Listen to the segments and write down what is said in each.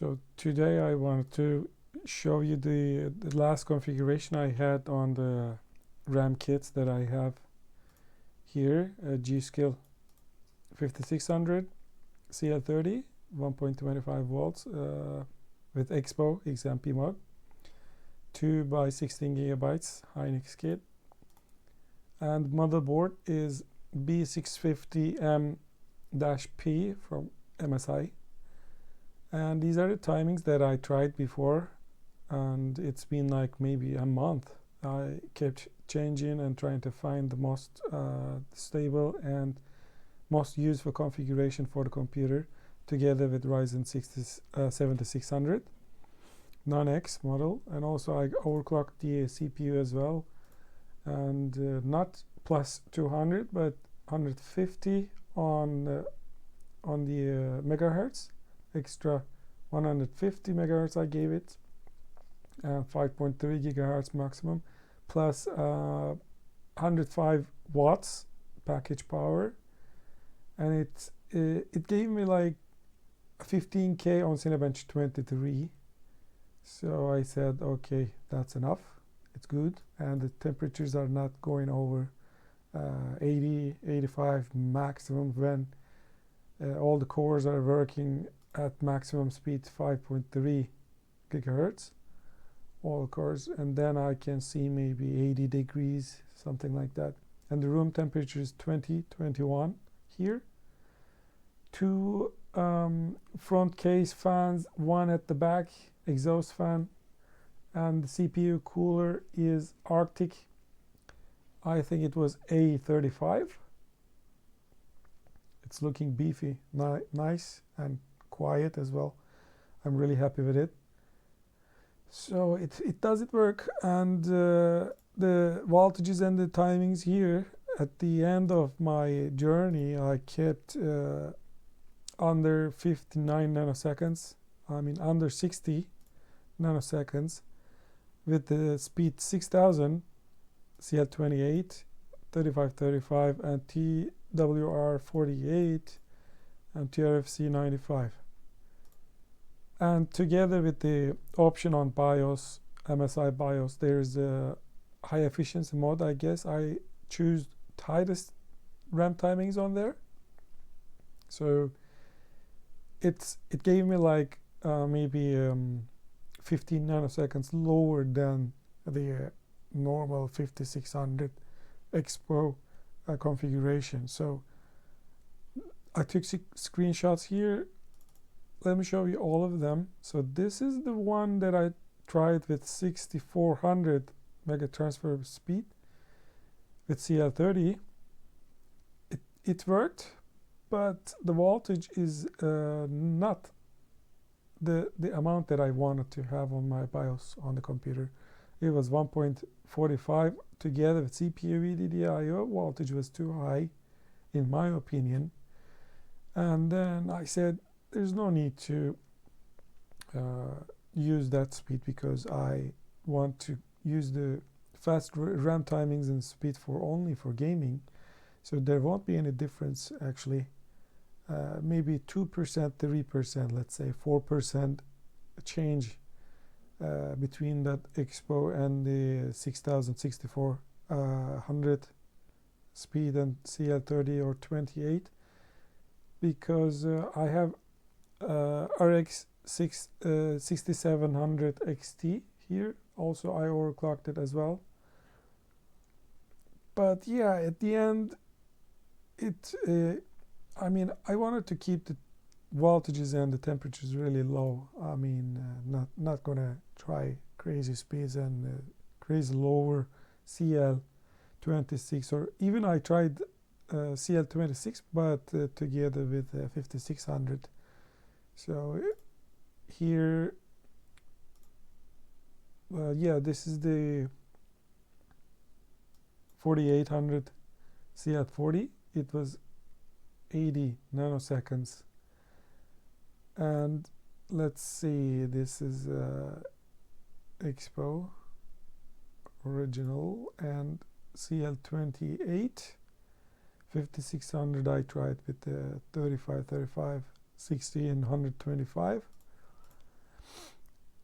So today I wanted to show you the last configuration I had on the RAM kits that I have here. G.SKILL 5600 cl30 1.25 volts with Expo XMP mod, 2 by 16 gigabytes Hynix kit, and motherboard is B650M-P from MSI. And these are the timings that I tried before, and it's been like maybe a month. I kept changing and trying to find the most stable and most useful configuration for the computer, together with Ryzen 7600 non-X model. And also I overclocked the CPU as well, and not plus 200 but 150 on the megahertz, extra 150 megahertz I gave it, 5.3 gigahertz maximum, plus 105 watts package power, and it gave me like 15k on Cinebench 23. So I said, okay, that's enough, it's good, and the temperatures are not going over 80-85 maximum when all the cores are working at maximum speed 5.3 gigahertz, all cores, and then I can see maybe 80 degrees, something like that. And the room temperature is 20-21 here. 2 front case fans, 1 at the back exhaust fan, and the CPU cooler is Arctic. I think it was A35. It's looking beefy, nice and quiet as well. I'm really happy with it. So it does it work, and the voltages and the timings here at the end of my journey I kept under 59 nanoseconds, I mean under 60 nanoseconds, with the speed 6000 cl28 3535 and TWR48 and TRFC 95. And together with the option on BIOS, MSI BIOS, there's a high efficiency mode. I guess I choose tightest RAM timings on there, so it gave me like maybe 15 nanoseconds lower than the normal 5600 Expo configuration. So I took screenshots here. Let me show you all of them. So this is the one that I tried with 6400 mega transfer speed with cl30. It worked, but the voltage is not the amount that I wanted to have on my BIOS on the computer. It was 1.45 together with CPU VDDQ. Voltage was too high in my opinion, and then I said there's no need to use that speed, because I want to use the fast RAM timings and speed for only for gaming. So there won't be any difference actually. Maybe 2%, 3%, let's say 4% change between that Expo and the 6400 speed and cl30 or 28, because I have RX 6700 XT here. Also I overclocked it as well, but yeah, at the end I mean, I wanted to keep the voltages and the temperatures really low. I mean, not gonna try crazy speeds and crazy lower cl26, or even I tried cl26, but together with 5600. So here, yeah, this is the 4800 cl40. It was 80 nanoseconds, and let's see, this is Expo original and cl28 5600. I tried with the 35, 60 and 125.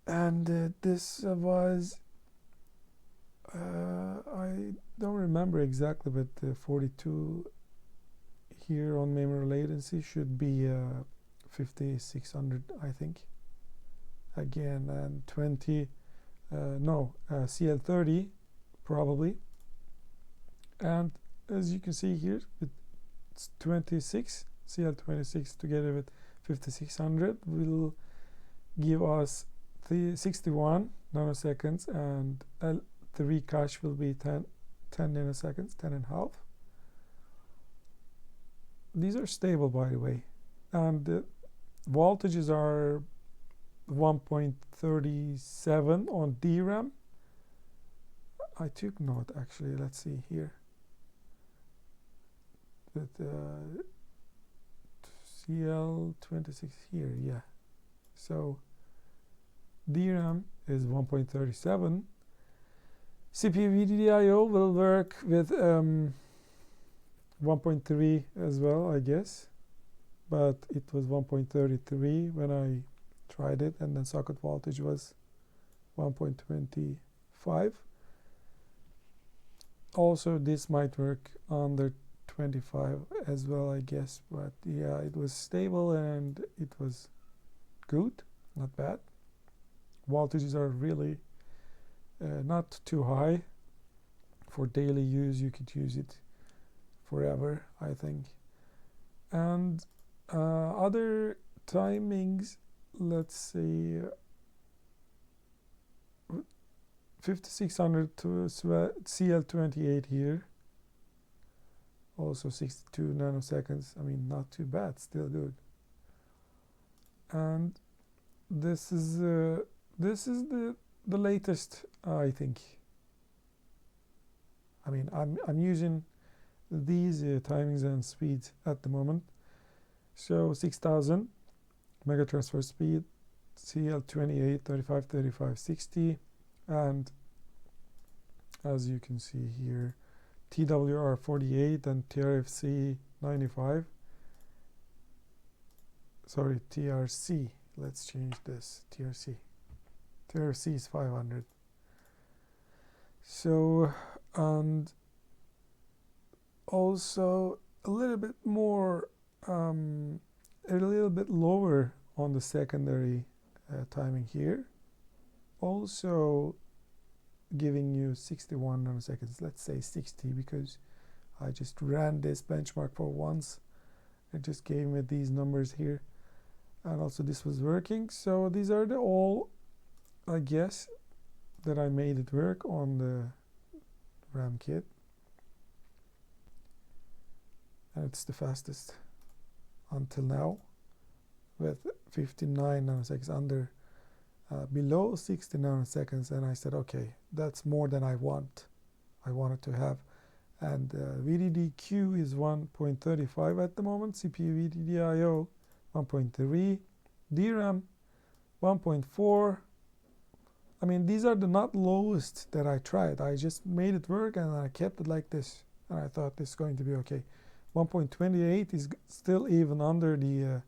And this was I don't remember exactly, but 42 here on memory latency should be 5600, I think. Again, and 20 no, cl30 probably. And as you can see here, it's 26 cl26 together with 5600 will give us 61 nanoseconds, and L3 cache will be 10 nanoseconds, 10 and a half. These are stable, by the way, and the voltages are 1.37 on DRAM. I took note actually, let's see here. But cl26 here, yeah. So DRAM is 1.37. CPU VDDIO will work with 1.3 as well, I guess, but it was 1.33 when I tried it, and then socket voltage was 1.25. Also, this might work under 25 as well, I guess, but yeah, it was stable and it was good, not bad. Voltages are really not too high. For daily use, you could use it forever, I think. And other timings, let's see, 5600 to cl28 here, also 62 nanoseconds. I mean, not too bad, still good. And this is the latest, I think. I mean, I'm using these timings and speeds at the moment. So 6000 mega transfer speed, cl28, 35, 35, 60, and as you can see here, TWR 48 and TRFC 95. Sorry, TRC. Let's change this. TRC. TRC is 500. So, and also a little bit more, a little bit lower on the secondary timing here. Also giving you 61 nanoseconds. Let's say 60 because I just ran this benchmark for once. It just gave me these numbers here. And also this was working. So these are the all, I guess, that I made it work on the RAM kit. And it's the fastest until now with 59 nanoseconds under below 60 nanoseconds, and I said, okay, that's more than I wanted to have. And VDDQ is 1.35 at the moment, CPU VDDIO 1.3, DRAM 1.4. I mean, these are the not lowest that I tried. I just made it work and I kept it like this, and I thought this is going to be okay. 1.28 is still even under the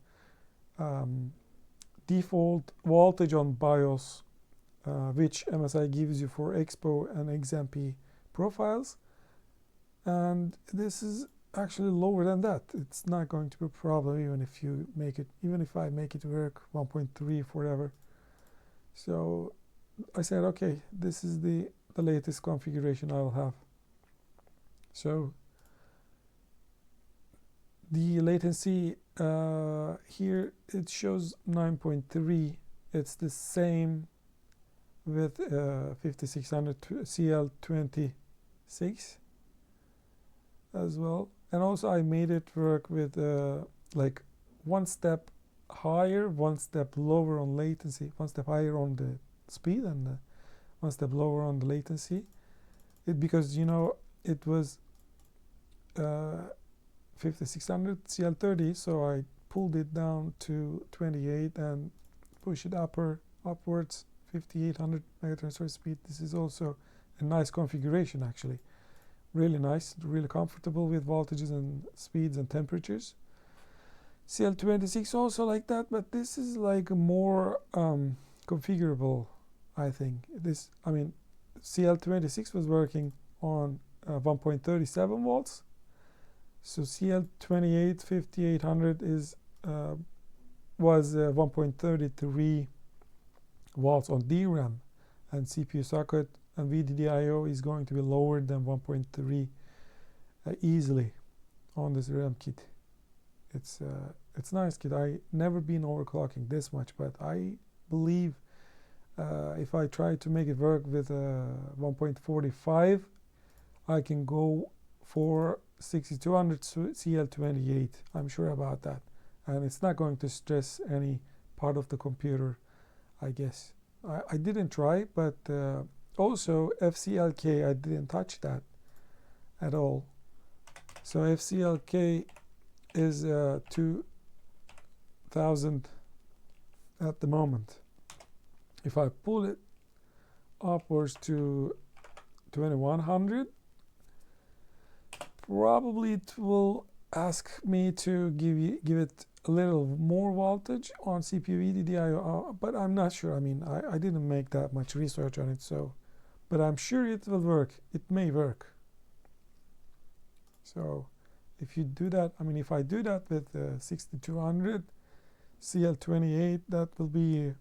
default voltage on BIOS, which MSI gives you for Expo and XMP profiles, and this is actually lower than that. It's not going to be a problem even if you make it, even if I make it work 1.3 forever. So I said, okay, this is the latest configuration I will have. So the latency here, it shows 9.3. It's the same with 5600 cl26 as well. And also I made it work with like one step higher, one step lower on latency, one step higher on the speed and one step lower on the latency. Because, you know, it was 5600 cl30, so I pulled it down to 28 and push it upwards 5800 megatransfer speed. This is also a nice configuration, actually. Really nice, really comfortable with voltages and speeds and temperatures. cl26 also like that, but this is like more configurable, I think. This, I mean, cl28 was working on 1.37 volts, so cl28 5800 is was 1.33 volts on DRAM, and CPU socket and VDDIO is going to be lower than 1.3 easily on this RAM kit. It's nice kit. I never been overclocking this much, but I believe if I try to make it work with 1.45, I can go for 6200 cl28. I'm sure about that, and it's not going to stress any part of the computer, I guess. I didn't try, but also FCLK, I didn't touch that at all. So FCLK is 2000 at the moment. If I pull it upwards to 2100, probably it will ask me to give it a little more voltage on CPU VDDIO, but I'm not sure. I mean, I didn't make that much research on it, so, but I'm sure it will work. It may work. So if you do that, I mean, if I do that with 6200 cl28, that will be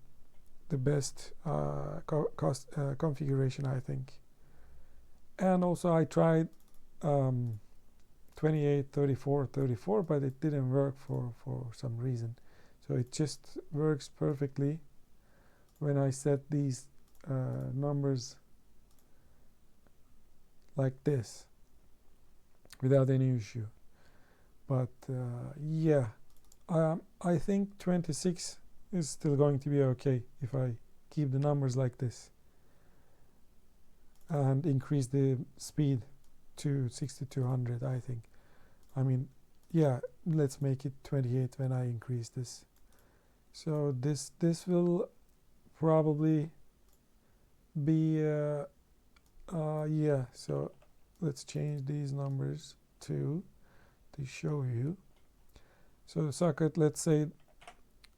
the best configuration, I think. And also I tried 28, 34, 34, but it didn't work for some reason. So it just works perfectly when I set these numbers like this without any issue. But yeah, I think 26 is still going to be okay if I keep the numbers like this and increase the speed to 6200, I think. I mean, yeah, let's make it 28 when I increase this. So this will probably be yeah, so let's change these numbers to show you. So the socket, let's say,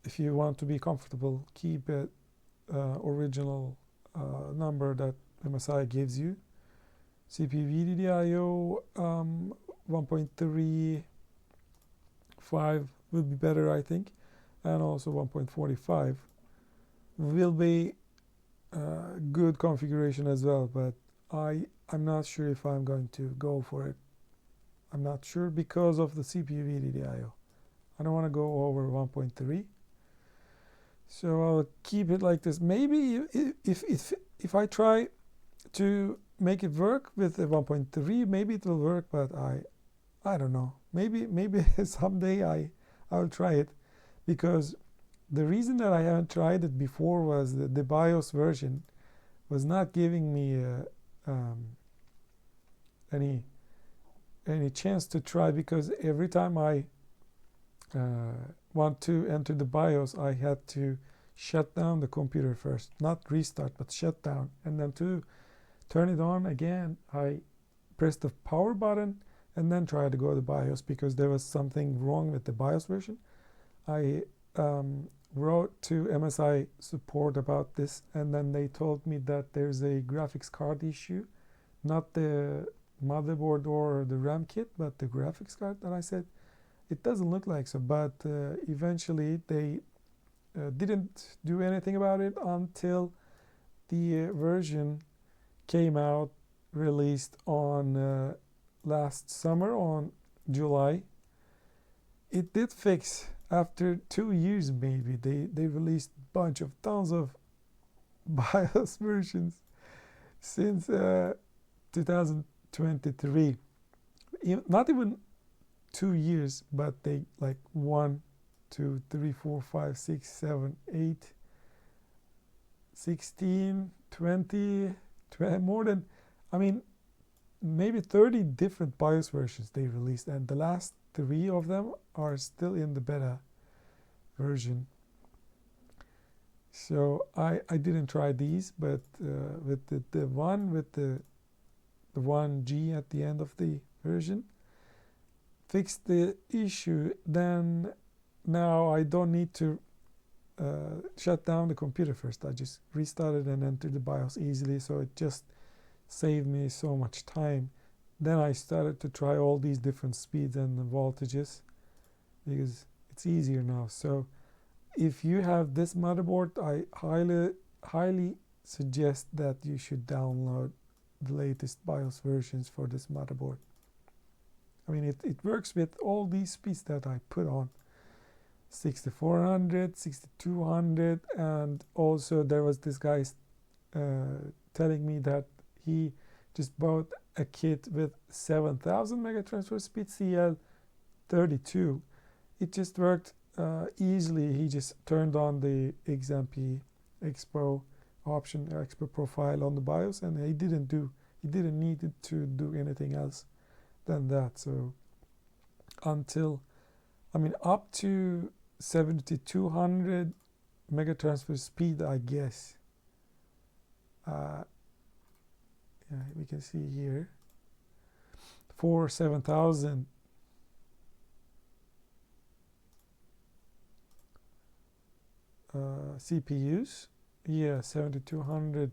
if you want to be comfortable, keep it original number that MSI gives you. CPU VDDIO 1.35 will be better, I think, and also 1.45 will be good configuration as well, but I'm not sure if I'm going to go for it. I'm not sure because of the CPU VDDIO. I don't want to go over 1.3, so I'll keep it like this. Maybe if I try to make it work with a 1.3, maybe it will work, but I don't know. Maybe someday I will try it, because the reason that I haven't tried it before was that the BIOS version was not giving me any chance to try, because every time I want to enter the BIOS, I had to shut down the computer first, not restart, but shut down, and then to turn it on again, I pressed the power button and then tried to go to BIOS because there was something wrong with the BIOS version. I wrote to MSI support about this, and then they told me that there's a graphics card issue, not the motherboard or the RAM kit, but the graphics card. And I said, it doesn't look like so, but eventually they didn't do anything about it until the version came out, released on last summer on July. It did fix after 2 years, maybe. They released a bunch of tons of BIOS versions since 2023. Not even 2 years, but they like 1, 2, 3, 4, 5, 6, 7, 8, 16, 20, more than, I mean, maybe 30 different BIOS versions they released, and the last 3 of them are still in the beta version. So I didn't try these, but with the one with the 1G at the end of the version fixed the issue. Then now I don't need to shut down the computer first. I just restarted and entered the BIOS easily, so it just saved me so much time. Then I started to try all these different speeds and voltages because it's easier now. So if you have this motherboard, I highly suggest that you should download the latest BIOS versions for this motherboard. I mean, it works with all these speeds that I put on. 6400, 6200, and also there was this guy telling me that he just bought a kit with 7000 mega transfer speed cl32. It just worked easily. He just turned on the XMP Expo option, Expo profile on the BIOS, and he didn't need to do anything else than that. So up to 7200 mega transfer speed, I guess. Yeah, we can see here for 7000 CPUs. Yeah, 7200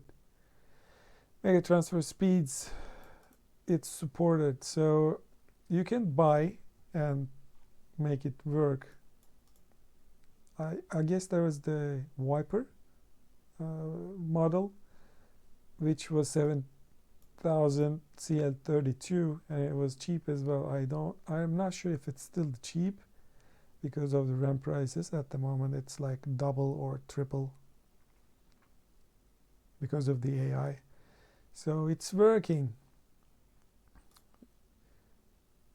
mega transfer speeds, it's supported. So you can buy and make it work. I guess there was the Viper model, which was 7000 cl32, and it was cheap as well. I'm not sure if it's still cheap because of the RAM prices. At the moment it's like double or triple because of the AI. So it's working.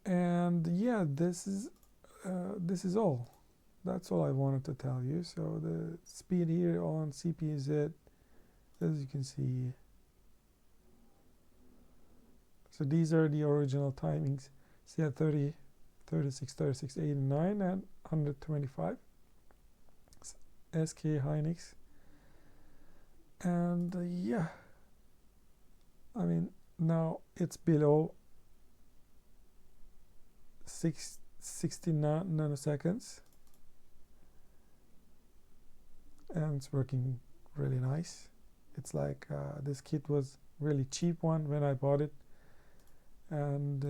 And yeah, this is all. That's all I wanted to tell you. So the speed here on CPU-Z, as you can see. So these are the original timings: CL30, 36, 36, 89, and 125. SK Hynix. And yeah, I mean, now it's below 60 nanoseconds, and it's working really nice. It's like this kit was really cheap one when I bought it, and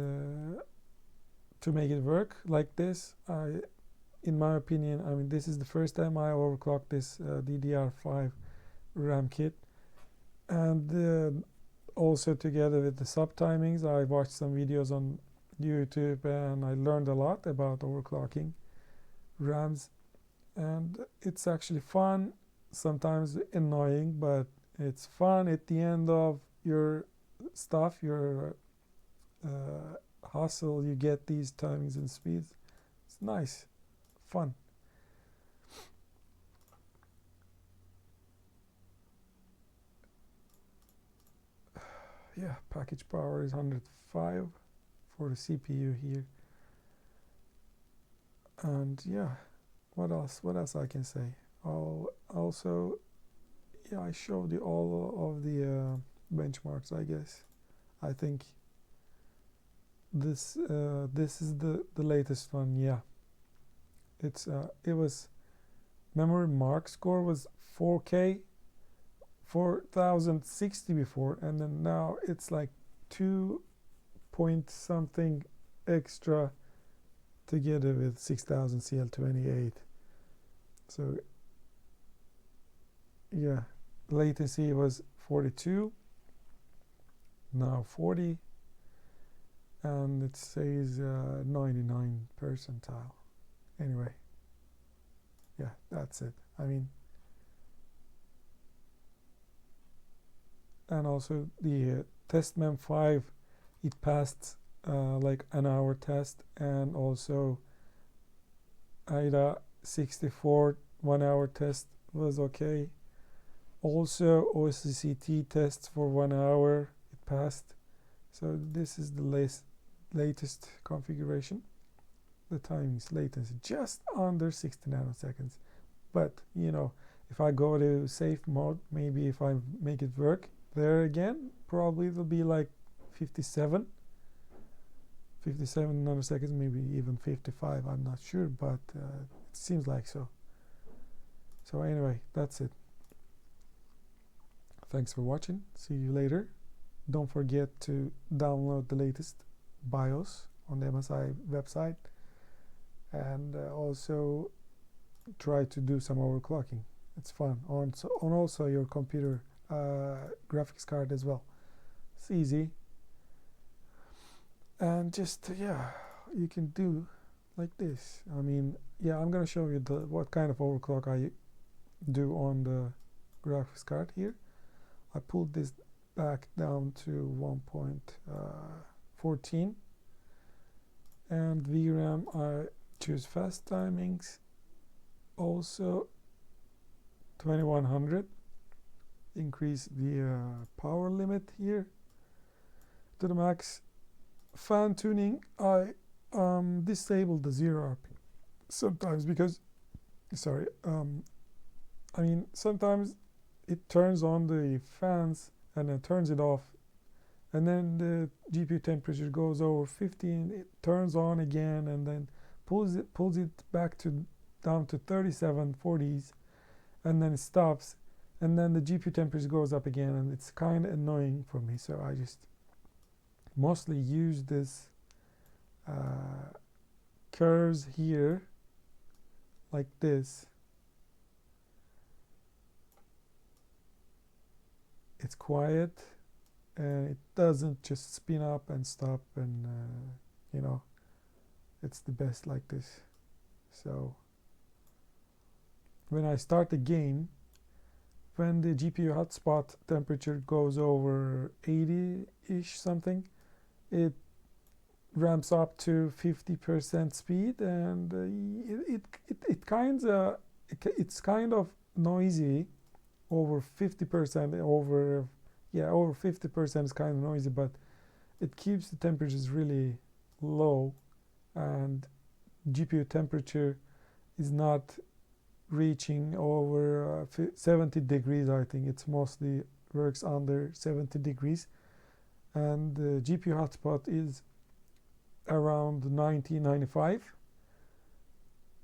to make it work like this, in my opinion, I mean, this is the first time I overclocked this DDR5 RAM kit, and also together with the sub timings, I watched some videos on YouTube and I learned a lot about overclocking RAMs, and it's actually fun, sometimes annoying, but it's fun. At the end of your stuff, your hustle, you get these timings and speeds. It's nice, fun. Yeah, package power is 105 for the CPU here. And yeah, what else I can say? Also, yeah, I showed you all of the benchmarks, I guess. I think this is the latest one. Yeah, it was memory mark score was 4K, 4060 before, and then now it's like 2 point something extra together with 6000 cl28. So yeah, latency was 42, now 40, and it says 99 percentile. Anyway, yeah, that's it. I mean, and also the test mem 5, it passed like an hour test, and also IDA 64 1 hour test was okay. Also OCCT tests for 1 hour, it passed. So this is the latest configuration. The timings latency just under 60 nanoseconds, but you know, if I go to safe mode, maybe if I make it work there again, probably it'll be like 57 nanoseconds, maybe even 55. I'm not sure, but it seems like so. So anyway, that's it. Thanks for watching. See you later. Don't forget to download the latest BIOS on the MSI website, and also try to do some overclocking. It's fun on also your computer graphics card as well. It's easy, and just you can do like this. I mean, yeah, I'm gonna show you what kind of overclock I do on the graphics card here. I pulled this back down to 1.14, and VRAM I choose fast timings, also 2100. Increase the power limit here to the max. Fan tuning, I disable the 0 RPM sometimes because I mean, sometimes it turns on the fans and then turns it off, and then the GPU temperature goes over 15, it turns on again, and then pulls it back to down to 37, 40s, and then it stops, and then the GPU temperature goes up again, and it's kind of annoying for me. So I just mostly use this curves here like this. It's quiet and it doesn't just spin up and stop, and you know, it's the best like this. So when I start the game, when the GPU hotspot temperature goes over 80-ish something, it ramps up to 50% speed, and it's kind of noisy. Over 50%, over 50% is kind of noisy, but it keeps the temperatures really low, and GPU temperature is not reaching over 70 degrees. I think it's mostly works under 70 degrees, and the GPU hotspot is around 90-95.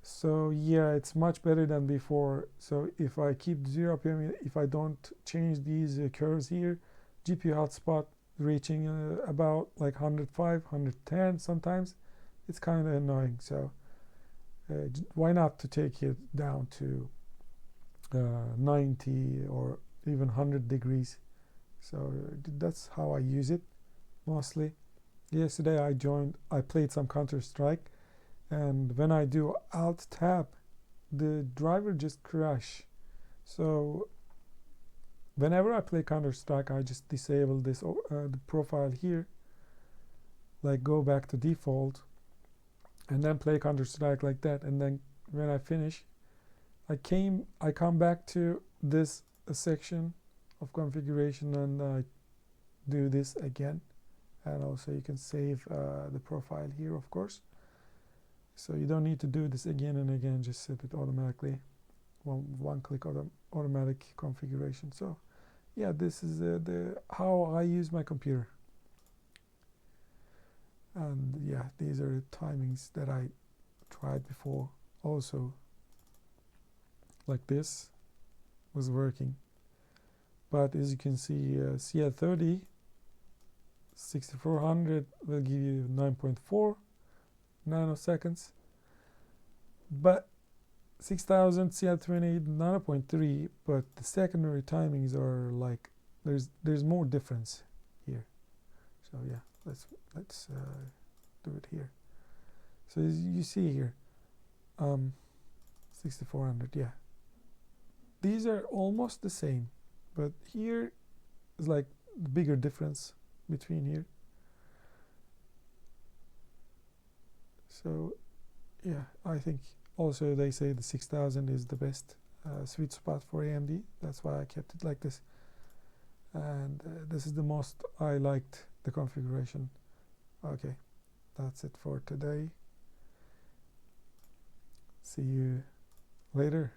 So yeah, it's much better than before. So if I keep 0 RPM, if I don't change these curves here, GPU hotspot reaching about like 105, 110 sometimes, it's kind of annoying. So why not to take it down to 90 or even 100 degrees. So that's how I use it mostly. Yesterday I played some Counter-Strike, and when I do Alt Tab, the driver just crash. So whenever I play Counter-Strike, I just disable this the profile here, like go back to default, and then play Counter-Strike like that. And then when I finish, I come back to this section of configuration, and I do this again. And also you can save the profile here, of course. So you don't need to do this again and again, just set it automatically, one click automatic configuration. So yeah, this is how I use my computer. And yeah, these are the timings that I tried before also. Like this was working, but as you can see, cl30 6400 will give you 9.4 nanoseconds, but 6000 cl28 9.3, but the secondary timings are like there's more difference here. So yeah, let's do it here. So as you see here, 6400, yeah, these are almost the same, but here is like the bigger difference between here. So yeah, I think also they say the 6000 is the best sweet spot for AMD. That's why I kept it like this, and this is the most I liked the configuration. Okay, that's it for today. See you later.